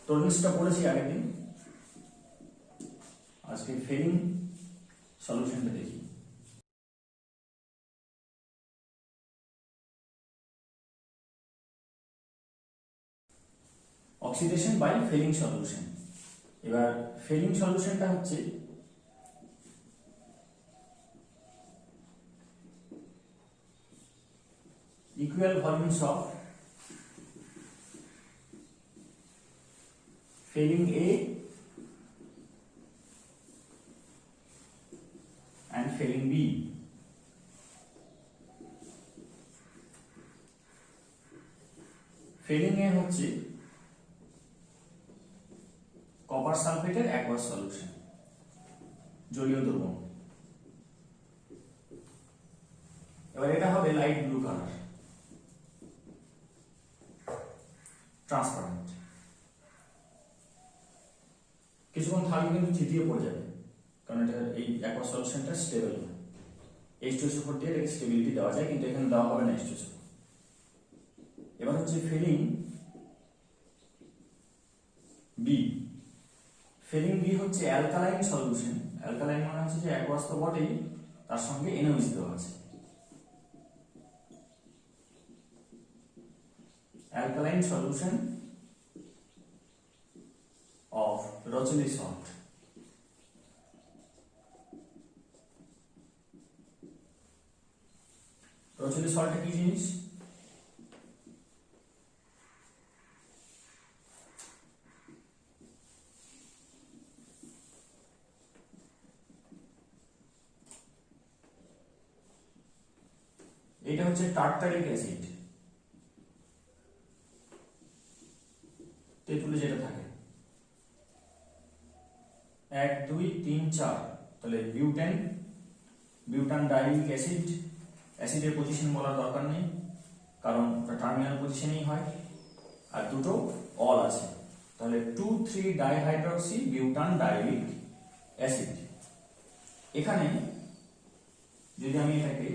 টোরেন্সটা পড়েছি আগের দিন, আজকে ফেলিং সলিউশনটা দেখি। Oxidation by Fehling solution. এবার ফেলিং সলিউশনটা হচ্ছে equal volumes of failing A and failing B. failing A হচ্ছে কপার সালফেটের অ্যাকুয়াস সলিউশন, জলীয় দ্রবণ। এবার এটা হবে লাইট ব্লু কালার, ট্রান্সপারেন্ট। কিছুক্ষণ থাকলে কিন্তু থিতিয়ে পড়ে যাবে, কারণ এটা এই অ্যাকুয়াস সলিউশনটা স্টেবল না। H2SO4 দিয়ে এটাকে স্টেবিলিটি দেওয়া যায়, কিন্তু এখানে দেওয়া হবে না H2SO4। এবার হচ্ছে ফেলিং বি। ফেলিং বি হচ্ছে অ্যালকালাইন সলিউশন। অ্যালকালাইন মানে হচ্ছে যে অ্যাকুয়াস তো বটেই, তার সঙ্গে NaOH দেওয়া আছে। Alkaline solution of Rochelle salt. Rochelle সল্টটা কি জিনিস? এটা হচ্ছে টার্টারিক অ্যাসিড, তেঁতুলে যেটা থাকে 1 2 3 4, তাহলে বিউটান ডাইলিক অ্যাসিড। অ্যাসিডের পজিশন বলার দরকার নেই, কারণ টার্মিনাল পজিশনেই হয়, আর দুটো অল আছে, তাহলে 2,3 ডাইহাইড্রক্সি বিউটান ডাইলিক অ্যাসিড। এখানে যদি আমি এটাকে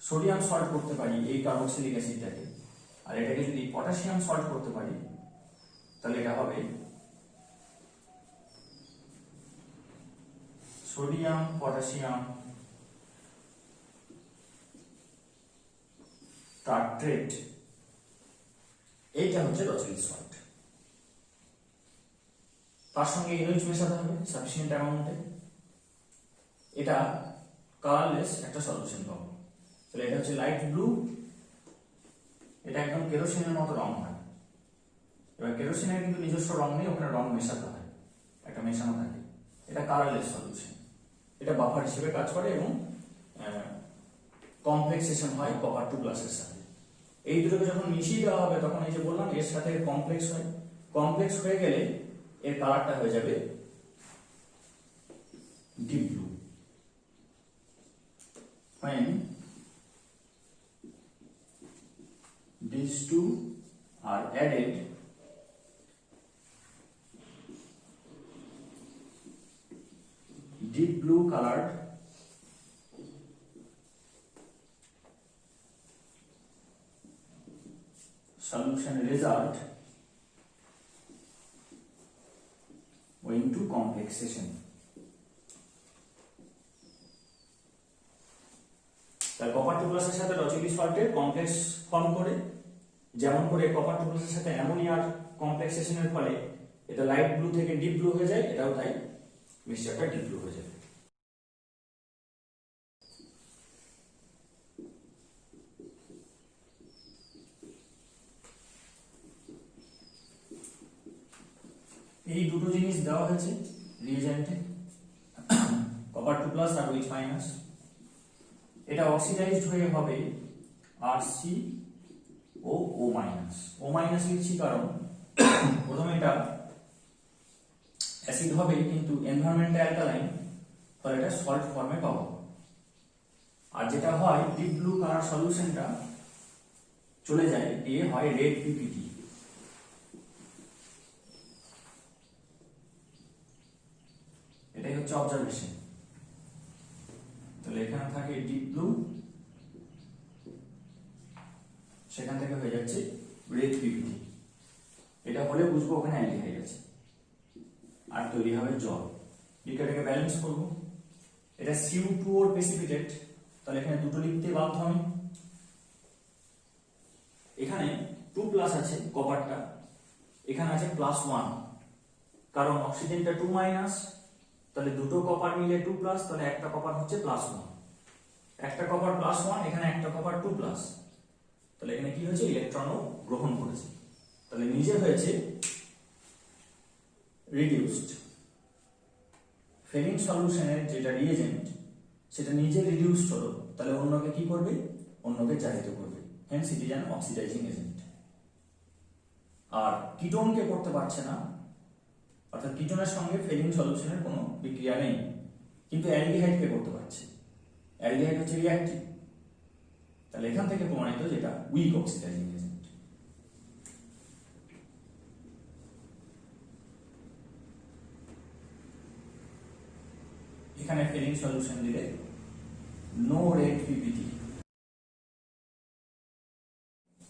সোডিয়াম সল্ট করতে পারি এই কার্বক্সিলিক অ্যাসিডটাকে, আর এটাকে যদি পটাশিয়াম সল্ট করতে পারি, তাহলে এটা হবে সোডিয়াম পটাশিয়াম টার্ট্রেট। এইটা হচ্ছে রচলি সল্ট। তার সঙ্গে NaOH মেশাতে হবে সাফিসিয়েন্ট অ্যামাউন্টে। এটা কালারলেস একটা সলিউশন পাবো। তাহলে এটা হচ্ছে লাইট ব্লু, এটা একদম কেরোসিনের মতো রং হয়। এবার কেরোসিনের কিন্তু নিজস্ব রং নেই, ওখানে রং মেশাতে হয়, একটা মেশানো থাকে। এটা কালারলেস সলিউশন, এটা বাফার হিসেবে কাজ করে এবং কমপ্লেক্সেশন হয় কপার 2+ এর সাথে। এই দুটোকে যখন মিশিয়ে দেওয়া হবে, তখন এই যে বললাম এর সাথে কমপ্লেক্স হয়। কমপ্লেক্স হয়ে গেলে এর কালারটা হয়ে যাবে deep blue. When these two are added, deep blue colored solution result owing to complexation. তাই কপার 2+ এর সাথে রচলি সল্টের কমপ্লেক্স ফর্ম করে, যেমন করে কপার 2+ এর সাথে অ্যামোনিয়ার কমপ্লেক্সেশনের ফলে এটা লাইট ব্লু থেকে ডিপ ব্লু হয়ে যায়, এটাও তাই মিক্সচারটা ডিপ ব্লু হয়ে যায়। এই দুটো জিনিস দেওয়া হয়েছে রিএজেন্টে, কপার 2+ আর OH-। এটা অক্সিডাইজড হয়ে হবে RCOO-। লিখছি কারণ প্রথমে এটা অ্যাসিড হবে, কিন্তু এনভায়রনমেন্টে অ্যালকালাইন, ফলে এটা সল্ট ফর্মে পাবো। আর যেটা হয় ডিপ ব্লু কালার সলিউশনটা চলে যায় দিয়ে হয় রেড পিপিটি। এটাই হচ্ছে অবজারভেশন। তাহলে এখানে থাকে ডিপ ব্লু, সেখান থেকে হয়ে যাচ্ছে রেড পিপিটি। এটা হলে বুঝবো ওখানে অ্যালডিহাইড আছে, আর তৈরি হবে জল। বিক্রিয়াটাকে ব্যালেন্স করব, এটা CO2 প্রেসিপিটেট, তাহলে এখানে দুটো লিখতে বাধ্য আমি। এখানে 2+ আছে কপারটা, এখানে আছে +1, কারণ অক্সিজেনটা 2-, তাহলে দুটো কপার মিলে 2+, তাহলে একটা কপার হচ্ছে +1, একটা কপার +1, এখানে একটা কপার 2+, তাহলে এখানে কি হয়েছে, ইলেকট্রনও গ্রহণ করেছে, তাহলে নিজে হয়েছে রিডিউসড। ফেলিং সলিউশনের যেটা রিএজেন্ট সেটা নিজে রিডিউসড হলো, তাহলে অন্যকে কি করবে, অন্যকে জারিত করবে, hence it is an oxidising agent. আর কিটোনকে করতে পারছে না, অর্থাৎ কিটোনের সঙ্গে ফেলিং সলিউশনের কোনো বিক্রিয়া নেই, কিন্তু অ্যালডিহাইডকে করতে পারছে। অ্যালডিহাইড হচ্ছে রিঅ্যাক্টিভ, তাহলে এখান থেকে প্রমাণিত যেটা উইক অক্সিডাইজিং এজেন্ট। এখানে ফেলিং সলিউশন দিলে নো রেড পিপিটি,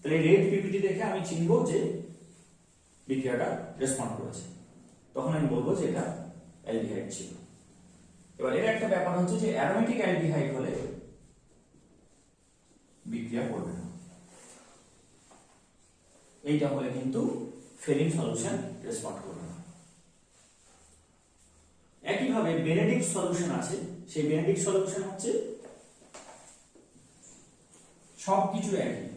তাহলে রেড পিপিটি দেখে আমি চিনব যে বিক্রিয়াটা রেসপন্ড করেছে, তখন আমি বলবো যে এটা অ্যালডিহাইড ছিল। এবার এর একটা ব্যাপার হচ্ছে যে অ্যারোমেটিক অ্যালডিহাইড হলে বিক্রিয়া করবে না, এইটা হলে কিন্তু ফেলিং সলিউশন রেসপন্ড করবে না। একইভাবে বেনেডিক্ট সলিউশন আছে, সেই বেনেডিক্ট সলিউশন হচ্ছে সবকিছু একই,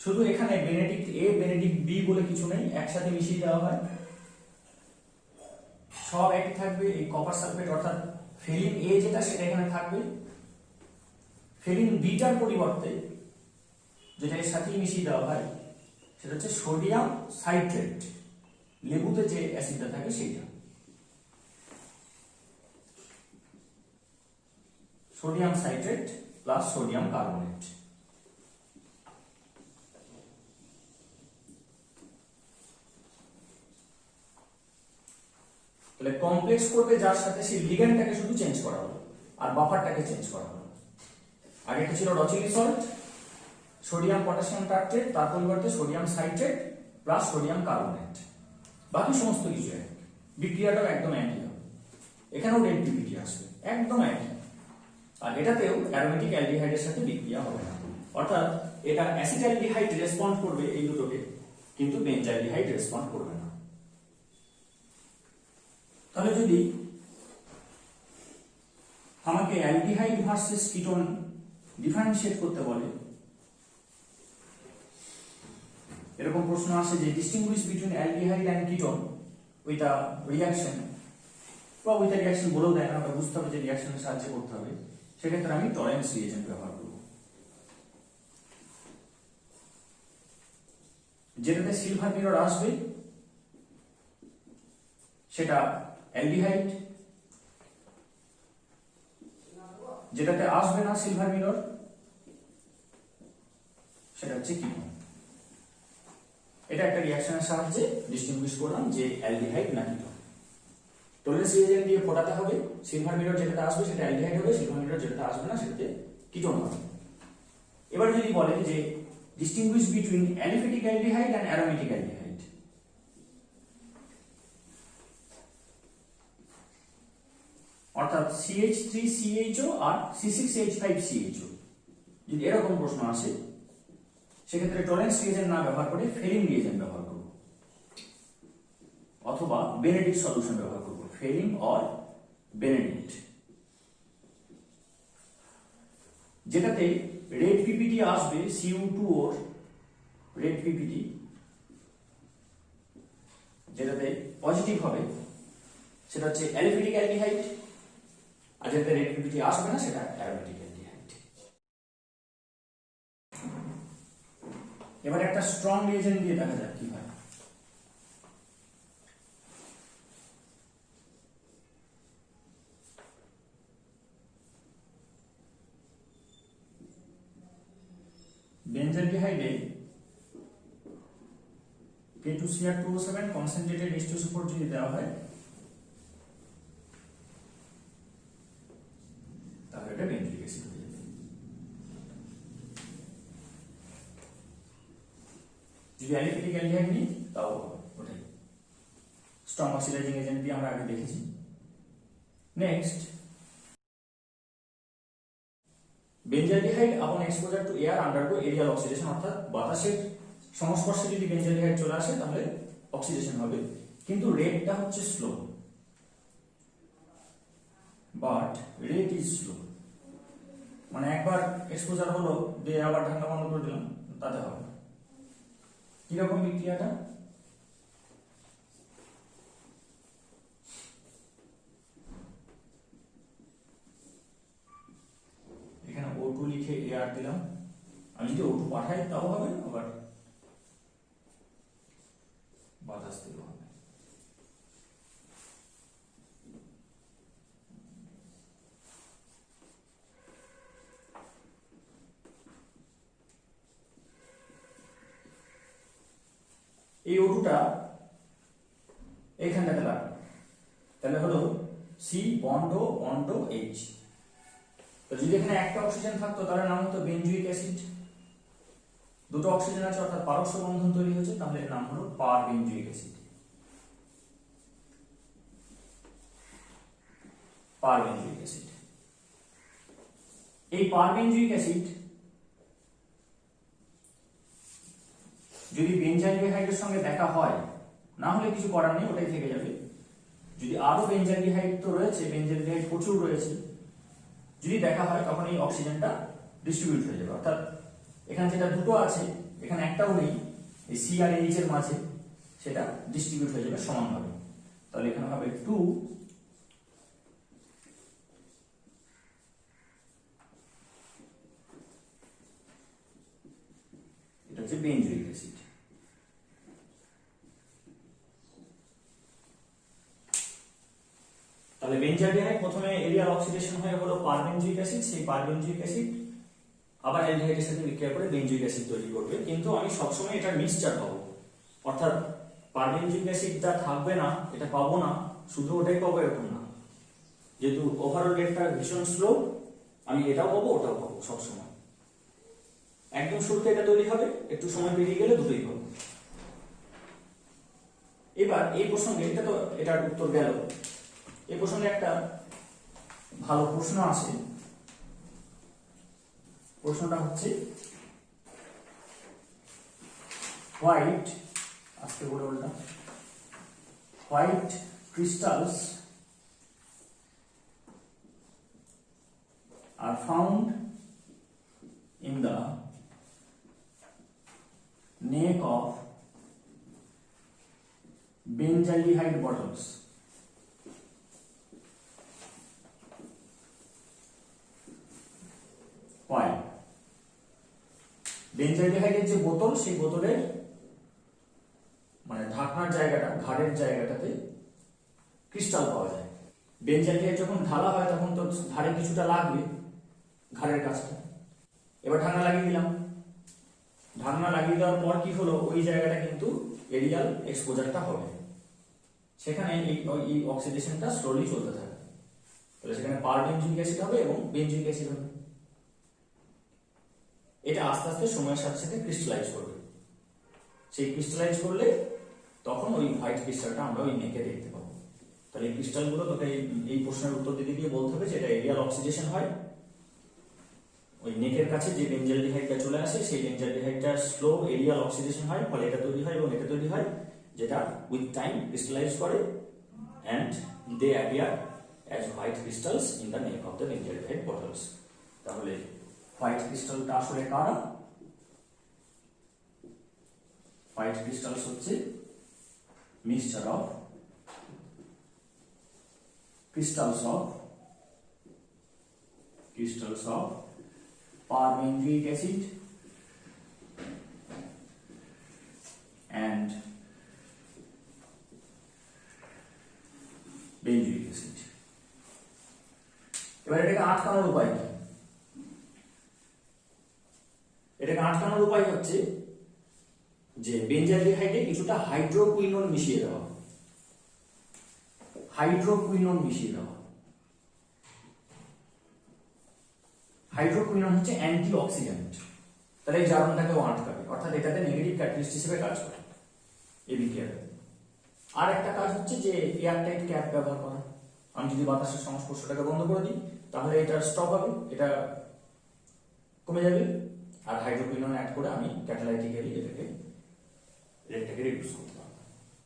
শুধু এখানে বেনেডিক্ট এ বেনেডিক্ট বি বলে কিছু নেই, একসাথে মিশিয়ে দেওয়া হয়, সব একই থাকবে। এই কপার সালফেট অর্থাৎ ফেলিন এ যেটা সেটা এখানে থাকবে, ফেলিন বিটার পরিবর্তে যেটা এর সাথেই মিশিয়ে দেওয়া হয় সেটা হচ্ছে সোডিয়াম সাইট্রেট, লেবুতে যে অ্যাসিডটা থাকে সেইটা, sodium citrate plus sodium carbonate. তাহলে কমপ্লেক্স করবে যার সাথে সেই লিগ্যান্ডটাকে শুধু চেঞ্জ করা হলো আর বাফারটাকে চেঞ্জ করা হলো। আগেটা ছিল রচিলি সল্ট, সোডিয়াম পটাশিয়াম টার্ট্রেট, তার পরিবর্তে sodium citrate plus sodium carbonate, বাকি সমস্ত কিছু এক, বিক্রিয়াটাও একদম একই হবে। এখানেও রেড পিপিটি আসবে, একদম একই। আর এটাতেও অ্যারোমেটিক অ্যালডিহাইডের সাথে বিক্রিয়া হবে না, অর্থাৎ এটা অ্যাসিটালডিহাইড রেসপন্ড করবে এই দুটোকে, কিন্তু বেঞ্জালডিহাইড রেসপন্ড করবে না। তাহলে যদি আমাকে অ্যালডিহাইড ভার্সেস কিটোন ডিফারেন্সিয়েট করতে বলে, এরকম প্রশ্ন আসে যে distinguish between aldehyde and ketone with a reaction, বা উইথ আ রিঅ্যাকশন বলেও দেয় না, ওটা বুঝতে হবে যে রিঅ্যাকশনের সাহায্যে করতে হবে, সেক্ষেত্রে আমি টরেন্স রিএজেন্ট ব্যবহার করব, যেটাতে সিলভার মিরর আসবে সেটা অ্যালডিহাইড, যেটাতে আসবে না সিলভার মিরর সেটা হচ্ছে কিটোন। এটা একটা রিঅ্যাকশনের সাহায্যে ডিস্টিংগুইশ করলাম যে অ্যালডিহাইড না কিটোন। টরেন্স রিএজেন্ট দিয়ে ফোটাতে হবে, সিলভার মিরর যেটাতে আসবে সেটা অ্যালডিহাইড হবে, সিলভার মিরর যেটাতে আসবে না সেটাতে কিটোন হবে। এবার যদি বলে যে distinguish between aliphatic aldehyde and aromatic aldehyde, অর্থাৎ CH3CHO আর C6H5CHO, যদি এরকম প্রশ্ন আসে সেক্ষেত্রে টরেন্স রিএজেন্ট না ব্যবহার করে ফেলিং রিএজেন্ট ব্যবহার করব, অথবা বেনেডিক্ট সলিউশন ব্যবহার করব, ফেলিং অর বেনেডিক্ট, যেটাতে রেড পিপিটি আসবে CO2 রেড পিপিটি, যেটাতে পজিটিভ হবে সেটা হচ্ছে অ্যালিফেটিক অ্যালডিহাইড, আর যেটাতে রেড পিপিটি আসবে না সেটা অ্যারোমেটিক অ্যালডিহাইড। এবার একটা স্ট্রং রিএজেন্ট দিয়ে দেখা যাক কি হয়। বেঞ্জালডিহাইডে K2Cr2O7 কনসেন্ট্রেটেড H2SO4 যদি দেওয়া হয় তাহলে এটা বেঞ্জিলিক অ্যাসিড হয়ে যাবে। যদি অ্যালিফেটিক অ্যালডিহাইড নিই তাও হবে, ওটাই স্ট্রং অক্সিডাইজিং এজেন্ট দিয়ে আমরা আগে দেখেছি। Next, benzaldehyde upon exposure to air undergo aerial oxidation, অর্থাৎ বাতাসের সংস্পর্শে যদি বেঞ্জালডিহাইড চলে আসে তাহলে অক্সিডেশন হবে, কিন্তু রেটটা হচ্ছে slow, but rate is slow. মানে একবার এক্সপোজার হলো দিয়ে আবার ঢাকনা বন্ধ করে দিলাম, তাতে হবে না। কিরকম বিক্রিয়াটা? এখানে O2 লিখে এয়ার দিলাম, আমি যদি O2 পাঠাই তাও হবে, আবার বাতাস দিলেও হবে। এই O2টা এইখানটাতে লাগবে, তাহলে হলো সি বন্ড H। তো যদি এখানে একটা অক্সিজেন থাকতো তাহলে নাম হতো বেনজুইক অ্যাসিড, দুটো অক্সিজেন আছে অর্থাৎ পারস্য বন্ধন তৈরি হয়েছে, তাহলে এর নাম হলো পার বেনজুইক অ্যাসিড। পার বেনজুইক অ্যাসিড, এই পার বেনজুইক অ্যাসিড যদি বেঞ্জালডিহাইডের সঙ্গে দেখা হয়, না হলে কিছু করার নেই, ওটাই থেকে যাবে। যদি আরো বেঞ্জালডিহাইড তো রয়েছে, বেঞ্জালডিহাইড প্রচুর রয়েছে, যদি দেখা হয় তখন এই অক্সিজেনটা ডিস্ট্রিবিউট হয়ে যাবে, অর্থাৎ এখানে যেটা দুটো আছে এখানে একটাও নেই, এই সি আর এইচ এর মাঝে সেটা ডিস্ট্রিবিউট হয়ে যাবে সমানভাবে। তাহলে এখানে হবে 2, এটা হচ্ছে বেনজুইক অ্যাসিড। তাহলে বেঞ্জালডিহাইড প্রথমে এরিয়াল অক্সিডেশন হয়ে হলো পারবেনজুইক অ্যাসিড, সেই পারবেনজুইক অ্যাসিড আবার অ্যালডিহাইডের সাথে বিক্রিয়া করে বেনজুইক অ্যাসিড তৈরি করবে, কিন্তু আমি সবসময় এটা মিক্সচার পাবো, অর্থাৎ পারবেনজুইক অ্যাসিডটা থাকবে না, এটা পাবো না, শুধু ওটাই পাবো এরকম না, যেহেতু ওভারঅল রেটটা ভীষণ স্লো, আমি এটাও পাবো ওটাও পাবো সবসময়। একদম শুরুতে এটা তৈরি হবে, একটু সময় পেরিয়ে গেলে দুটোই পাবো। এবার এই প্রসঙ্গে এটা তো এটার উত্তর গেল, এই প্রসঙ্গে একটা ভালো প্রশ্ন আছে, প্রশ্নটা হচ্ছে হোয়াইট, আজকে বলে বললাম, white crystals are found in the neck of benzaldehyde bottles. Why? বেনজালডিহাইডের যে বোতল, সেই বোতলের মানে ঢাকনার জায়গাটা, ঘাড়ের জায়গাটাতে ক্রিস্টাল পাওয়া যায়। বেনজালডিহাইড যখন ঢালা হয় তখন তো ধারে কিছুটা লাগবে, ঘাড়ের কাছটা। এবার ঢাকনা লাগিয়ে দিলাম, ঢাকনা লাগিয়ে দেওয়ার পর কি হলো, ওই জায়গাটা কিন্তু এরিয়াল এক্সপোজারটা হবে, সেখানে এই অক্সিডেশনটা স্লোলি চলতে থাকে, তাহলে সেখানে পার বেনজুইক অ্যাসিড হবে এবং বেনজুইক অ্যাসিড হবে। এটা আস্তে আস্তে সময়ের সাথে সাথে ক্রিস্টালাইজ করবে, সেই ক্রিস্টালাইজ করলে তখন ওই হোয়াইট ক্রিস্টালটা আমরা ওই নেকে দেখতে পাবো। তাহলে এই ক্রিস্টালগুলো তোকে এই প্রশ্নের উত্তর দিতে গিয়ে বলতে হবে যে এটা এরিয়াল অক্সিডেশন হয়, ওই নেকের কাছে যে বেনজালডিহাইডটা চলে আসে সেই বেনজালডিহাইডটা স্লো এরিয়াল অক্সিডেশন হয়, ফলে এটা তৈরি হয় এবং এটা তৈরি হয়, যেটা উইথ টাইম ক্রিস্টালাইজ করে and they appear as white crystals in the neck of the benzaldehyde bottles. তাহলে হোয়াইট ক্রিস্টালটা আসলে কারা? হোয়াইট ক্রিস্টালস হচ্ছে mixture of crystals of perbenzoic acid and benzoic acid. এবার এটাকে আটকানোর উপায় কি? এটাকে আটকানোর উপায় হচ্ছে যে বেনজালডিহাইডে কিছুটা হাইড্রোকুইনোন মিশিয়ে দেওয়া, হাইড্রোকুইনোন হচ্ছে অ্যান্টি অক্সিডেন্ট, তাহলে এই জারণটাকেও আটকাবে, অর্থাৎ এটাতে নেগেটিভ ক্যাটালিস্ট হিসেবে কাজ করে এই বিক্রিয়াটা। আর একটা কাজ হচ্ছে যে এয়ারটাইট ক্যাপ ব্যবহার করা। আমি যদি বাতাসের সংস্পর্শটাকে বন্ধ করে দিই তাহলে এটা স্টপ হবে, এটা কমে যাবে, আর হাইড্রোকুইনন অ্যাড করে আমি ক্যাটালাইটিক্যালি এটাকে রেটটাকে রিডিউস করতে